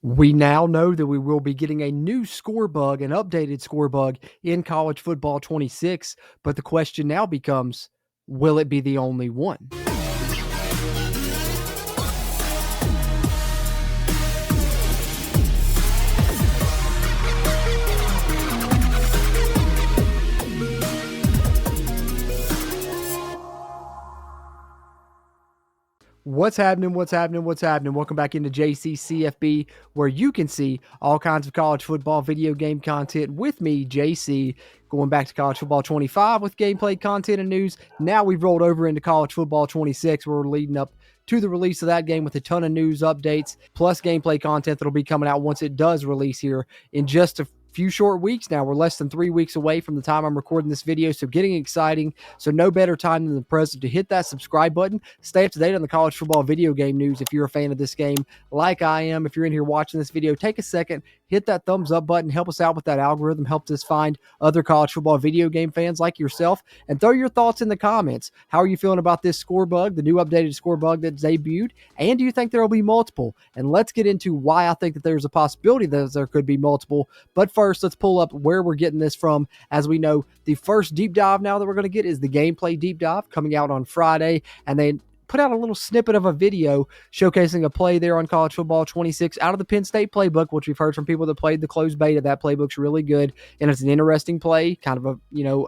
We now know that we will be getting a new score bug, an updated score bug in college football 26. But the question now becomes, will it be the only one? What's happening? What's happening? What's happening? Welcome back into CFB, where you can see all kinds of college football video game content with me, JC, going back to college football 25 with gameplay content and news. Now we've rolled over into college football 26. We're leading up to the release of that game with a ton of news updates, plus gameplay content that'll be coming out once it does release here in just a few short weeks now. We're less than 3 weeks away from the time I'm recording this video, so getting exciting. So no better time than the present to hit that subscribe button. Stay up to date on the college football video game news if you're a fan of this game like I am. If you're in here watching this video, take a second, hit that thumbs up button, help us out with that algorithm, help us find other college football video game fans like yourself, and throw your thoughts in the comments. How are you feeling about this score bug, the new updated score bug that debuted, and do you think there will be multiple? And let's get into why I think that there's a possibility that there could be multiple. But first, let's pull up where we're getting this from. As we know, the first deep dive now that we're going to get is the gameplay deep dive coming out on Friday, and they put out a little snippet of a video showcasing a play there on college football 26 out of the Penn State playbook, which we've heard from people that played the closed beta. That playbook's really good, and it's an interesting play, kind of a,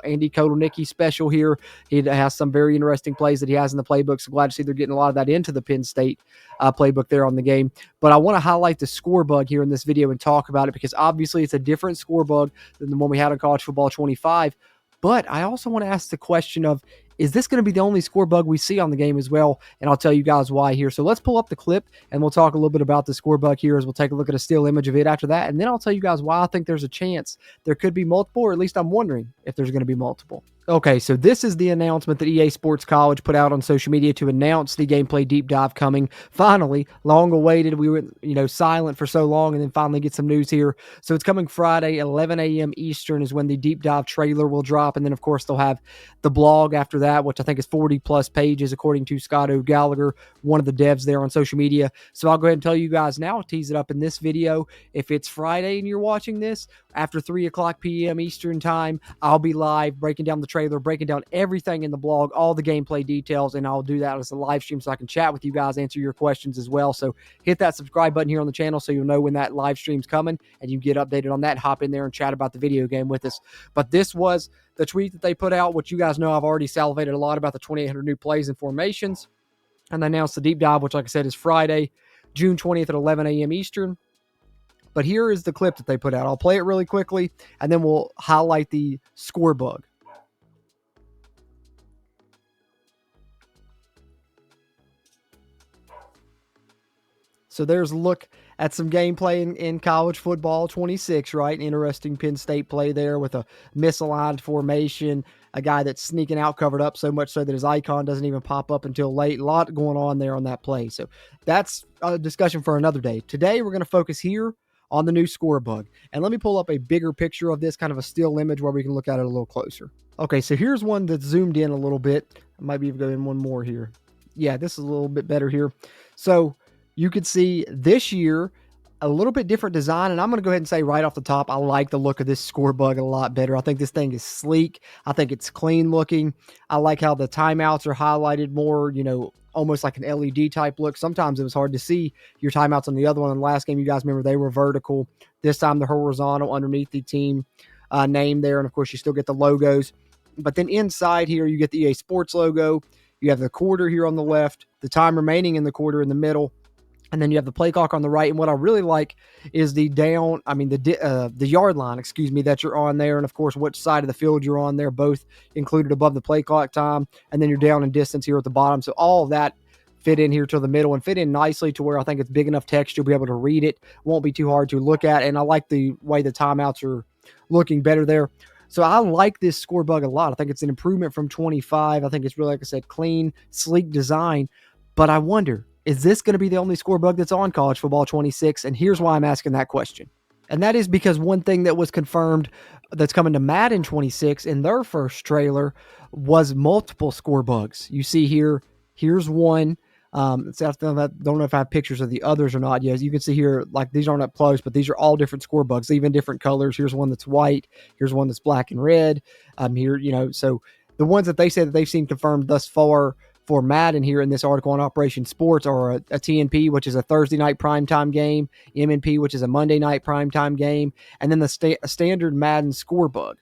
Andy Kotelnicki special here. He has some very interesting plays that he has in the playbook, so glad to see they're getting a lot of that into the Penn State playbook there on the game. But I want to highlight the score bug here in this video and talk about it, because obviously it's a different score bug than the one we had on college football 25. But I also want to ask the question of, is this going to be the only score bug we see on the game as well? And I'll tell you guys why here. So let's pull up the clip and we'll talk a little bit about the score bug here as we'll take a look at a still image of it after that. And then I'll tell you guys why I think there's a chance there could be multiple, or at least I'm wondering if there's going to be multiple. Okay, so this is the announcement that EA Sports College put out on social media to announce the gameplay deep dive coming. Finally, long awaited. We were, silent for so long, and then finally get some news here. So it's coming Friday, 11 a.m. Eastern is when the deep dive trailer will drop. And then, of course, they'll have the blog after that, which I think is 40-plus pages, according to Scott O'Gallagher, one of the devs there on social media. So I'll go ahead and tell you guys now, I'll tease it up in this video. If it's Friday and you're watching this, after 3 o'clock p.m. Eastern time, I'll be live breaking down the trailer, breaking down everything in the blog, all the gameplay details, and I'll do that as a live stream so I can chat with you guys, answer your questions as well. So hit that subscribe button here on the channel so you'll know when that live stream's coming, and you get updated on that. Hop in there and chat about the video game with us. But this was the tweet that they put out, which you guys know I've already salivated a lot about the 2,800 new plays and formations. And they announced the deep dive, which, like I said, is Friday, June 20th at 11 a.m. Eastern. But here is the clip that they put out. I'll play it really quickly, and then we'll highlight the score bug. So there's a look at some gameplay in college football 26, right? Interesting Penn State play there with a misaligned formation, a guy that's sneaking out covered up so much so that his icon doesn't even pop up until late. A lot going on there on that play. So that's a discussion for another day. Today, we're going to focus here on the new score bug. And let me pull up a bigger picture of this, kind of a still image where we can look at it a little closer. Okay, so here's one that's zoomed in a little bit. I might be able to go in one more here. Yeah, this is a little bit better here. So you could see this year a little bit different design, and I'm going to go ahead and say right off the top, I like the look of this score bug a lot better. I think this thing is sleek. I think it's clean looking. I like how the timeouts are highlighted more, almost like an LED type look. Sometimes it was hard to see your timeouts on the other one. In the last game, you guys remember they were vertical. This time they're horizontal underneath the team name there, and of course you still get the logos. But then inside here, you get the EA Sports logo. You have the quarter here on the left, the time remaining in the quarter in the middle, and then you have the play clock on the right. And what I really like is the yard line, that you're on there. And of course, which side of the field you're on there, both included above the play clock time. And then you're down in distance here at the bottom. So all of that fit in here to the middle and fit in nicely to where I think it's big enough text you'll be able to read it. Won't be too hard to look at. And I like the way the timeouts are looking better there. So I like this score bug a lot. I think it's an improvement from 25. I think it's really, like I said, clean, sleek design. But I wonder, is this going to be the only score bug that's on college football 26? And here's why I'm asking that question. And that is because one thing that was confirmed that's coming to Madden 26 in their first trailer was multiple score bugs. You see here, here's one. So I don't know if I have pictures of the others or not. Yes, you can see here, like these aren't up close, but these are all different score bugs, even different colors. Here's one that's white. Here's one that's black and red. Here, so the ones that they say that they've seen confirmed thus far for Madden here in this article on Operation Sports are a TNP, which is a Thursday night primetime game, MNP, which is a Monday night primetime game, and then the standard Madden score bug.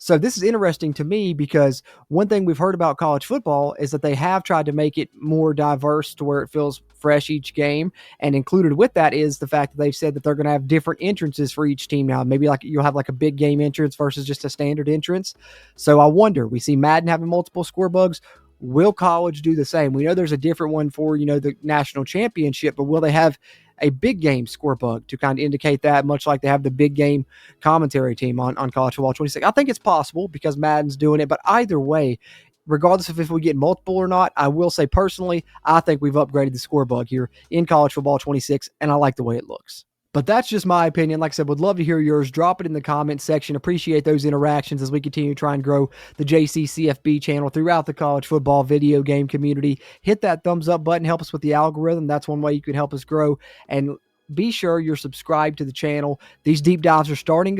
So this is interesting to me because one thing we've heard about college football is that they have tried to make it more diverse to where it feels fresh each game. And included with that is the fact that they've said that they're going to have different entrances for each team now. Maybe like you'll have like a big game entrance versus just a standard entrance. So I wonder, we see Madden having multiple score bugs. Will college do the same? We know there's a different one for, the national championship, but will they have a big game score bug to kind of indicate that, much like they have the big game commentary team on college football 26? I think it's possible because Madden's doing it, but either way, regardless of if we get multiple or not, I will say personally, I think we've upgraded the score bug here in college football 26, and I like the way it looks. But that's just my opinion. Like I said, would love to hear yours. Drop it in the comments section. Appreciate those interactions as we continue to try and grow the JCCFB channel throughout the college football video game community. Hit that thumbs up button. Help us with the algorithm. That's one way you can help us grow. And be sure you're subscribed to the channel. These deep dives are starting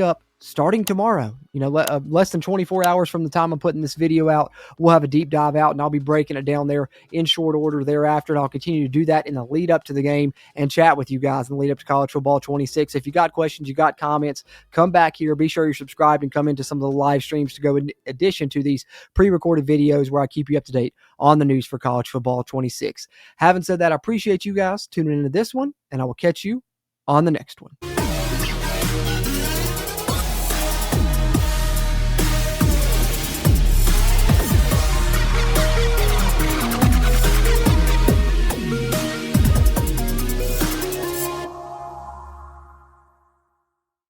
tomorrow. Less than 24 hours from the time I'm putting this video out, we'll have a deep dive out, and I'll be breaking it down there in short order thereafter, and I'll continue to do that in the lead up to the game and chat with you guys in the lead up to college football 26. If you got questions, you got comments, come back here. Be sure you're subscribed and come into some of the live streams to go in addition to these pre-recorded videos where I keep you up to date on the news for college football 26. Having said that, I appreciate you guys tuning into this one, and I will catch you on the next one.